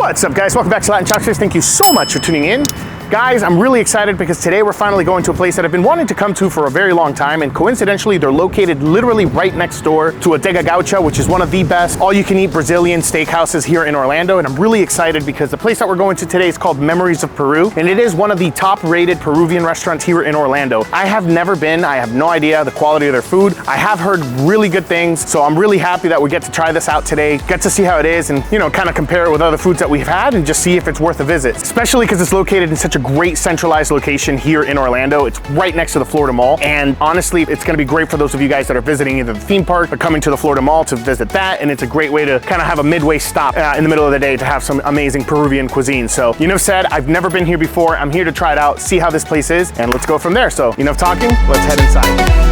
What's up, guys? Welcome back to Latin Chopsticks. Thank you so much for tuning in. Guys, I'm really excited because today we're finally going to a place that I've been wanting to come to for a very long time, and coincidentally, they're located literally right next door to Adega Gaucha, which is one of the best all-you-can-eat Brazilian steakhouses here in Orlando, and I'm really excited because the place that we're going to today is called Memories of Peru, and it is one of the top-rated Peruvian restaurants here in Orlando. I have never been. I have no idea the quality of their food. I have heard really good things, so I'm really happy that we get to try this out today, get to see how it is, and, you know, kind of compare it with other foods that we've had and just see if it's worth a visit, especially because it's located in such a great centralized location here in Orlando. It's right next to the Florida Mall, and honestly, it's going to be great for those of you guys that are visiting either the theme park or coming to the Florida Mall to visit that, and it's a great way to kind of have a midway stop in the middle of the day to have some amazing Peruvian cuisine. So, enough said, I've never been here before. I'm here to try it out, see how this place is, and let's go from there. So, enough talking, let's head inside.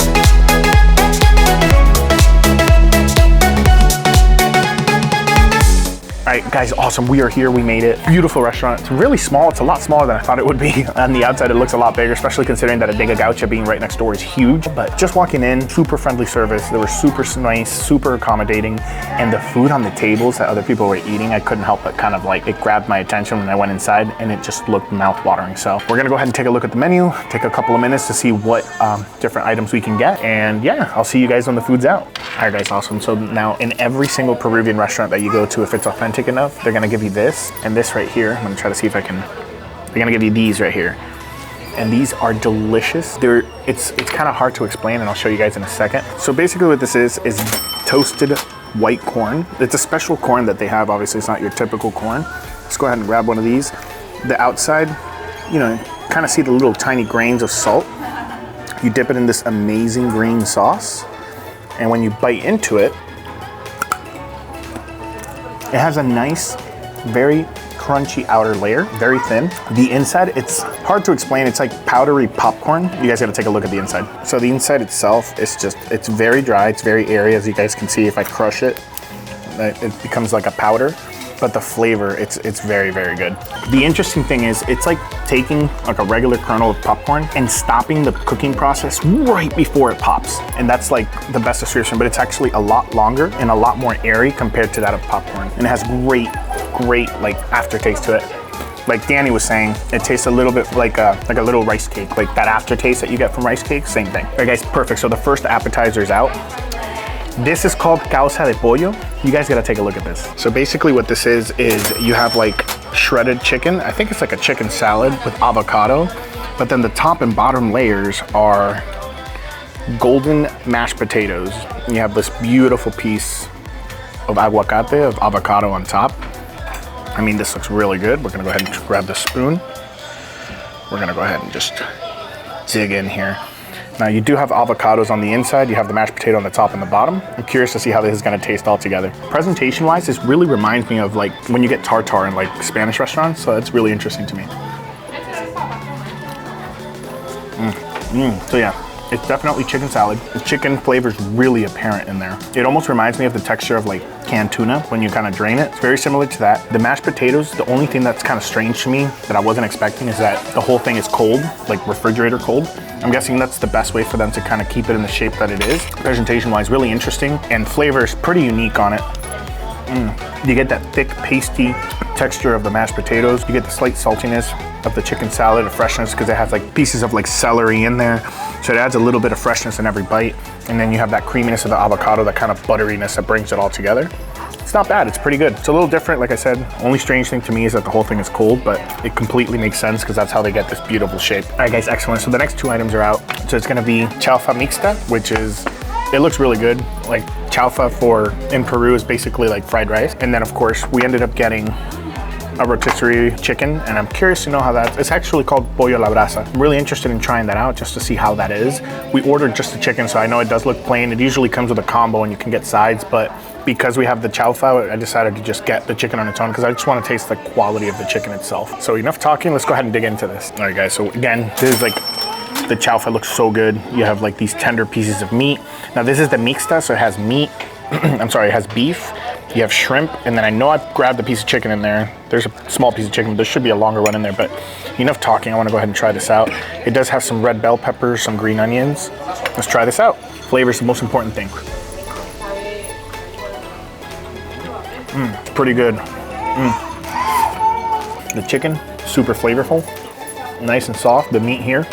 All right, guys, awesome. We are here, we made it. Beautiful restaurant. It's really small. It's a lot smaller than I thought it would be. On the outside, it looks a lot bigger, especially considering that Adega Gaucha being right next door is huge. But just walking in, super friendly service. They were super nice, super accommodating. And the food on the tables that other people were eating, I couldn't help but kind of like, it grabbed my attention when I went inside, and it just looked mouth-watering. So we're gonna go ahead and take a look at the menu, take a couple of minutes to see what different items we can get. And yeah, I'll see you guys when the food's out. All right, guys, awesome. So now in every single Peruvian restaurant that you go to, if it's authentic enough, they're gonna give you this and this right here. I'm gonna try to see if I can, they're gonna give you these right here. And these are delicious. It's kind of hard to explain, and I'll show you guys in a second. So basically what this is toasted white corn. It's a special corn that they have. Obviously it's not your typical corn. Let's go ahead and grab one of these. The outside, you know, kind of see the little tiny grains of salt. You dip it in this amazing green sauce, and when you bite into it, it has a nice, very crunchy outer layer, very thin. The inside, it's hard to explain. It's like powdery popcorn. You guys gotta take a look at the inside. So the inside itself is just, it's very dry, it's very airy, as you guys can see. If I crush it, it becomes like a powder. But the flavor, it's very, very good. The interesting thing is, it's like taking like a regular kernel of popcorn and stopping the cooking process right before it pops. And that's like the best description, but it's actually a lot longer and a lot more airy compared to that of popcorn. And it has great like aftertaste to it. Like Danny was saying, it tastes a little bit like a little rice cake, like that aftertaste that you get from rice cake, same thing. All right, guys, perfect. So the first appetizer is out. This is called causa de pollo. You guys gotta take a look at this. So basically what this is you have like shredded chicken. I think it's like a chicken salad with avocado, but then the top and bottom layers are golden mashed potatoes. And you have this beautiful piece of aguacate, of avocado on top. I mean, this looks really good. We're gonna go ahead and grab the spoon. We're gonna go ahead and just dig in here. Now you do have avocados on the inside, you have the mashed potato on the top and the bottom. I'm curious to see how this is gonna taste all together. Presentation-wise, this really reminds me of like when you get tartare in like Spanish restaurants, so that's really interesting to me. So yeah, it's definitely chicken salad. The chicken flavor is really apparent in there. It almost reminds me of the texture of like canned tuna when you kind of drain it. It's very similar to that. The mashed potatoes, the only thing that's kind of strange to me that I wasn't expecting is that the whole thing is cold, like refrigerator cold. I'm guessing that's the best way for them to kind of keep it in the shape that it is. Presentation-wise, really interesting, and flavor is pretty unique on it. You get that thick, pasty texture of the mashed potatoes. You get the slight saltiness of the chicken salad, the freshness, because it has like pieces of like celery in there. So it adds a little bit of freshness in every bite. And then you have that creaminess of the avocado, that kind of butteriness that brings it all together. It's not bad, it's pretty good. It's a little different, like I said. Only strange thing to me is that the whole thing is cold, but it completely makes sense because that's how they get this beautiful shape. All right, guys, excellent. So the next two items are out. So it's gonna be chaufa mixta, which is, it looks really good. Like chaufa in Peru is basically like fried rice. And then of course, we ended up getting a rotisserie chicken, and I'm curious to know how it's actually called pollo a la brasa. I'm really interested in trying that out just to see how that is. We ordered just the chicken, so I know it does look plain. It usually comes with a combo and you can get sides, but because we have the chaufa, I decided to just get the chicken on its own because I just want to taste the quality of the chicken itself. So enough talking, let's go ahead and dig into this. All right, guys, so again, this is like, the chaufa looks so good. You have like these tender pieces of meat. Now this is the mixta, so it has meat, I'm sorry, it has beef. You have shrimp, and then I know I've grabbed a piece of chicken in there. There's a small piece of chicken, but there should be a longer one in there, but enough talking. I wanna go ahead and try this out. It does have some red bell peppers, some green onions. Let's try this out. Flavor is the most important thing. It's pretty good. The chicken, super flavorful, nice and soft. The meat here.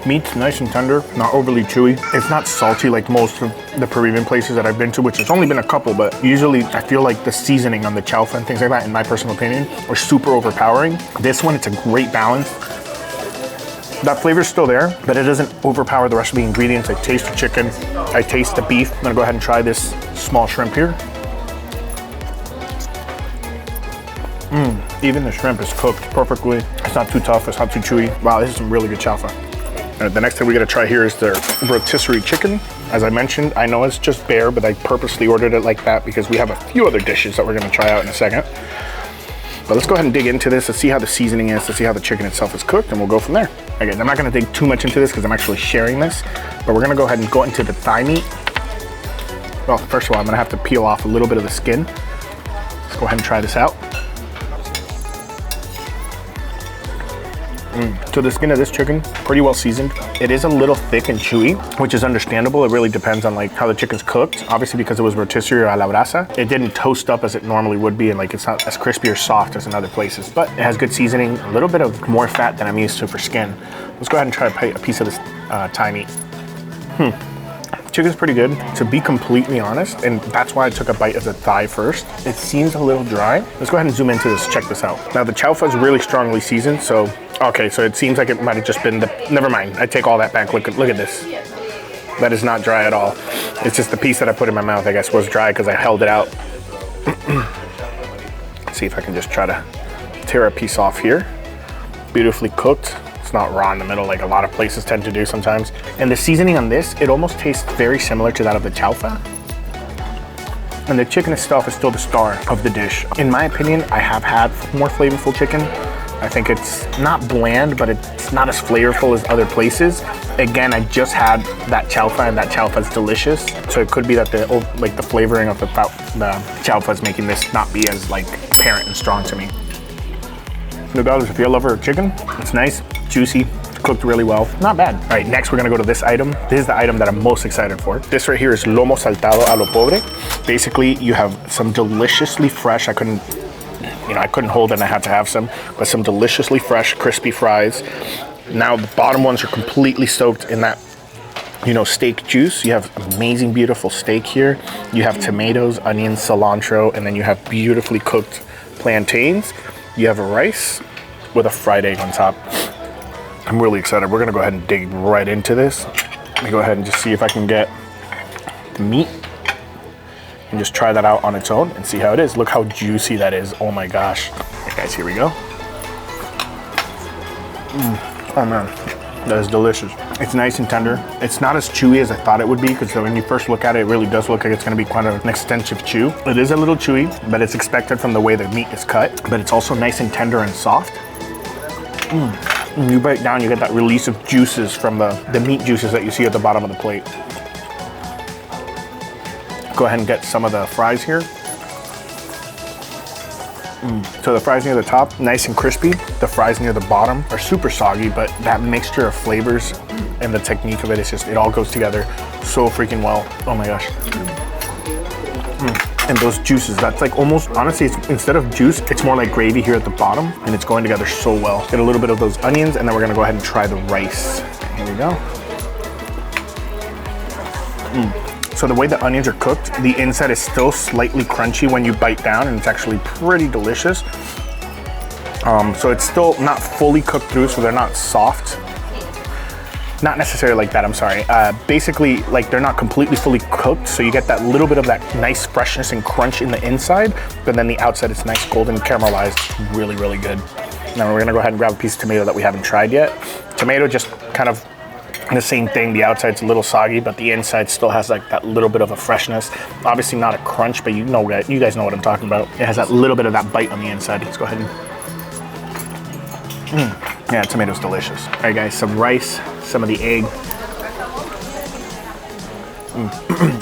Meat's nice and tender, not overly chewy. It's not salty like most of the Peruvian places that I've been to, which has only been a couple, but usually I feel like the seasoning on the chaufa and things like that, in my personal opinion, are super overpowering. This one, it's a great balance. That flavor's still there, but it doesn't overpower the rest of the ingredients. I taste the chicken, I taste the beef. I'm gonna go ahead and try this small shrimp here. Even the shrimp is cooked perfectly. It's not too tough, it's not too chewy. Wow, this is some really good chaufa. The next thing we gotta try here is their rotisserie chicken. As I mentioned, I know it's just bare, but I purposely ordered it like that because we have a few other dishes that we're gonna try out in a second. But let's go ahead and dig into this. Let's see how the seasoning is, let's see how the chicken itself is cooked, and we'll go from there. Again, I'm not gonna dig too much into this because I'm actually sharing this, but we're gonna go ahead and go into the thigh meat. Well, first of all, I'm gonna have to peel off a little bit of the skin. Let's go ahead and try this out. So the skin of this chicken, pretty well seasoned. It is a little thick and chewy, which is understandable. It really depends on like how the chicken's cooked. Obviously, because it was rotisserie or a la brasa, it didn't toast up as it normally would be, and like it's not as crispy or soft as in other places, but it has good seasoning, a little bit of more fat than I'm used to for skin. Let's go ahead and try a piece of this thigh meat. Chicken's pretty good, to be completely honest, and that's why I took a bite of the thigh first. It seems a little dry. Let's go ahead and zoom into this, check this out. Now the chaufa is really strongly seasoned, so, okay, so it seems like it might have just been never mind, I take all that back, look at this. That is not dry at all. It's just the piece that I put in my mouth, I guess, was dry because I held it out. Let's see if I can just try to tear a piece off here. Beautifully cooked. It's not raw in the middle like a lot of places tend to do sometimes. And the seasoning on this, it almost tastes very similar to that of the chaufa. And the chicken itself is still the star of the dish. In my opinion, I have had more flavorful chicken. I think it's not bland, but it's not as flavorful as other places. Again, I just had that chaufa, and that chaufa is delicious. So it could be that the flavoring of the chaufa is making this not be as like apparent and strong to me. Regardless, if you're a lover of chicken, it's nice, juicy, cooked really well, not bad. All right, next we're gonna go to this item. This is the item that I'm most excited for. This right here is Lomo saltado a lo pobre. Basically, you have some deliciously fresh, I couldn't hold it and I had to have some, but some deliciously fresh, crispy fries. Now the bottom ones are completely soaked in that, steak juice. You have amazing, beautiful steak here. You have tomatoes, onions, cilantro, and then you have beautifully cooked plantains. You have a rice with a fried egg on top. I'm really excited. We're gonna go ahead and dig right into this. Let me go ahead and just see if I can get the meat and just try that out on its own and see how it is. Look how juicy that is. Oh my gosh. Okay, guys, here we go. Oh man, that is delicious. It's nice and tender. It's not as chewy as I thought it would be, because when you first look at it, it really does look like it's gonna be quite an extensive chew. It is a little chewy, but it's expected from the way the meat is cut, but it's also nice and tender and soft. When you bite down, you get that release of juices from the meat juices that you see at the bottom of the plate. Go ahead and get some of the fries here. So the fries near the top, nice and crispy. The fries near the bottom are super soggy, but that mixture of flavors and the technique of it is just, it all goes together so freaking well. Oh my gosh. And those juices, that's like almost, honestly, instead of juice, it's more like gravy here at the bottom, and it's going together so well. Get a little bit of those onions, and then we're gonna go ahead and try the rice. Here we go. So the way the onions are cooked, the inside is still slightly crunchy when you bite down, and it's actually pretty delicious. So it's still not fully cooked through, so they're not soft. Not necessarily like that, I'm sorry. Basically, like they're not completely fully cooked, so you get that little bit of that nice freshness and crunch in the inside, but then the outside is nice golden caramelized. Really, really good. Now we're gonna go ahead and grab a piece of tomato that we haven't tried yet. Tomato just kind of the same thing. The outside's a little soggy, but the inside still has like that little bit of a freshness. Obviously not a crunch, but you guys know what I'm talking about. It has that little bit of that bite on the inside. Let's go ahead and yeah, tomato's delicious. All right, guys, some rice, some of the egg.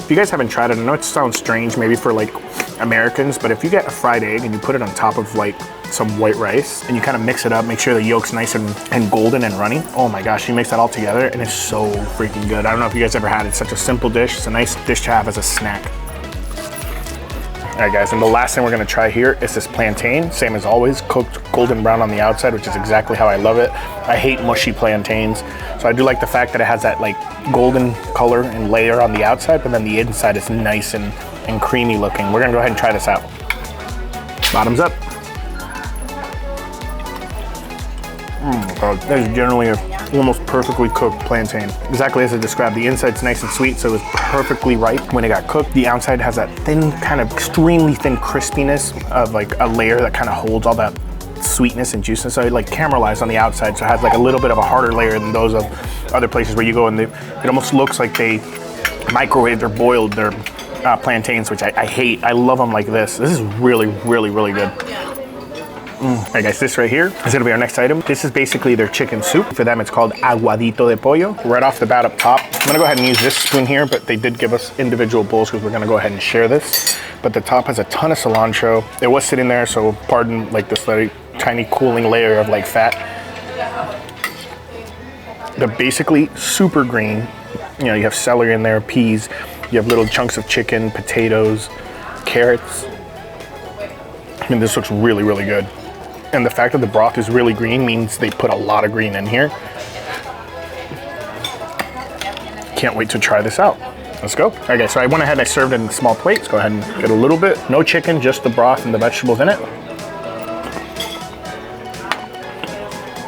If you guys haven't tried it, I know it sounds strange maybe for like Americans, but if you get a fried egg and you put it on top of like some white rice and you kind of mix it up, make sure the yolk's nice and golden and runny. Oh my gosh, you mix that all together and it's so freaking good. I don't know if you guys ever had it. It's such a simple dish. It's a nice dish to have as a snack. right, guys, and the last thing we're gonna try here is this plantain. Same as always, cooked golden brown on the outside, which is exactly how I love it. I hate mushy plantains, so I do like the fact that it has that like golden color and layer on the outside, but then the inside is nice and creamy looking. We're gonna go ahead and try this out. Bottoms up. That is generally a almost perfectly cooked plantain. Exactly as I described, the inside's nice and sweet, so it was perfectly ripe when it got cooked. The outside has that thin, kind of extremely thin crispiness of like a layer that kind of holds all that sweetness and juiceness. So it like caramelized on the outside, so it has like a little bit of a harder layer than those of other places where you go and it almost looks like they microwaved or boiled their plantains, which I hate. I love them like this. This is really, really, really good. All right, guys, this right here is gonna be our next item. This is basically their chicken soup. For them, it's called aguadito de pollo. Right off the bat up top, I'm gonna go ahead and use this spoon here, but they did give us individual bowls because we're gonna go ahead and share this. But the top has a ton of cilantro. It was sitting there, so pardon like this very tiny cooling layer of like fat. They're basically super green. You know, you have celery in there, peas, you have little chunks of chicken, potatoes, carrots. I mean, this looks really, really good. And the fact that the broth is really green means they put a lot of green in here. Can't wait to try this out. Let's go. All right, guys, so I went ahead and I served it in a small plate. Let's go ahead and get a little bit. No chicken, just the broth and the vegetables in it.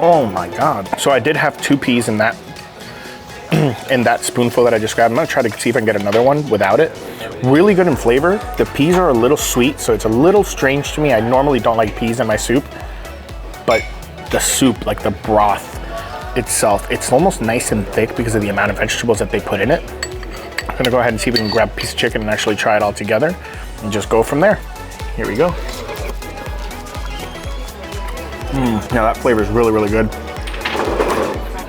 Oh my God. So I did have 2 peas in that spoonful that I just grabbed. I'm gonna try to see if I can get another one without it. Really good in flavor. The peas are a little sweet, so it's a little strange to me. I normally don't like peas in my soup, but the soup, like the broth itself, it's almost nice and thick because of the amount of vegetables that they put in it. I'm gonna go ahead and see if we can grab a piece of chicken and actually try it all together and just go from there. Here we go. Now that flavor is really, really good.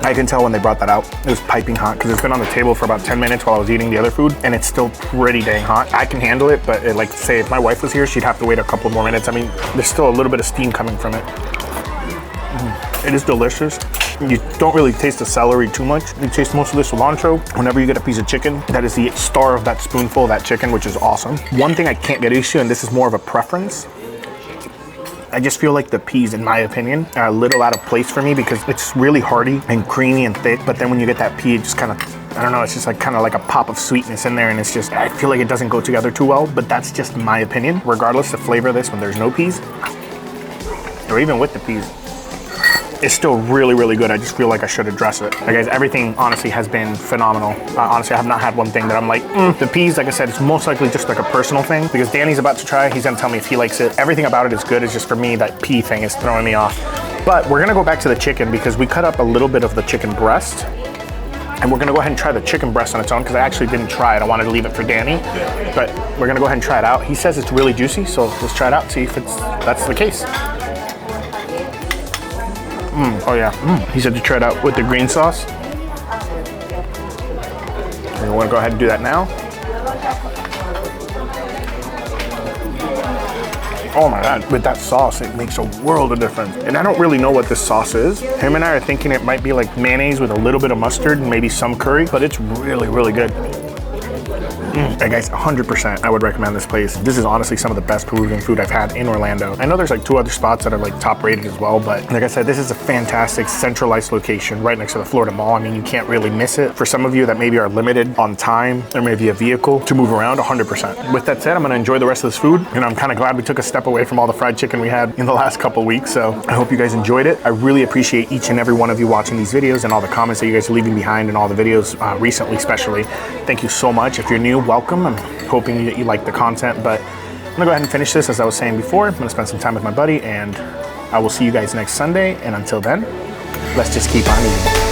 I can tell when they brought that out, it was piping hot because it's been on the table for about 10 minutes while I was eating the other food, and it's still pretty dang hot. I can handle it, but like say if my wife was here, she'd have to wait a couple more minutes. I mean, there's still a little bit of steam coming from it. It is delicious. You don't really taste the celery too much. You taste most of the cilantro. Whenever you get a piece of chicken, that is the star of that spoonful of that chicken, which is awesome. One thing I can't get used to, and this is more of a preference, I just feel like the peas, in my opinion, are a little out of place for me because it's really hearty and creamy and thick, but then when you get that pea, it just kind of, I don't know, it's just like kind of like a pop of sweetness in there, and it's just, I feel like it doesn't go together too well, but that's just my opinion. Regardless of flavor of this, when there's no peas, or even with the peas, it's still really, really good. I just feel like I should address it. Like, guys, everything honestly has been phenomenal. Honestly, I have not had one thing that I'm like, The peas, like I said, it's most likely just like a personal thing because Danny's about to try. He's gonna tell me if he likes it. Everything about it is good. It's just for me, that pea thing is throwing me off. But we're gonna go back to the chicken because we cut up a little bit of the chicken breast. And we're gonna go ahead and try the chicken breast on its own because I actually didn't try it. I wanted to leave it for Danny. But we're gonna go ahead and try it out. He says it's really juicy, so let's try it out, see if that's the case. Oh yeah. He said to try it out with the green sauce. We're gonna go ahead and do that now. Oh my God, with that sauce, it makes a world of difference. And I don't really know what this sauce is. Him and I are thinking it might be like mayonnaise with a little bit of mustard and maybe some curry, but it's really, really good. Hey guys, 100% I would recommend this place. This is honestly some of the best Peruvian food I've had in Orlando. I know there's like 2 other spots that are like top rated as well, but like I said, this is a fantastic centralized location right next to the Florida Mall. I mean, you can't really miss it. For some of you that maybe are limited on time or maybe a vehicle to move around, 100%. With that said, I'm gonna enjoy the rest of this food, and I'm kind of glad we took a step away from all the fried chicken we had in the last couple weeks, so I hope you guys enjoyed it. I really appreciate each and every one of you watching these videos and all the comments that you guys are leaving behind in all the videos recently especially. Thank you so much. If you're new, welcome. I'm hoping that you like the content, but I'm gonna go ahead and finish this as I was saying before. I'm gonna spend some time with my buddy, and I will see you guys next Sunday, and until then, let's just keep on eating.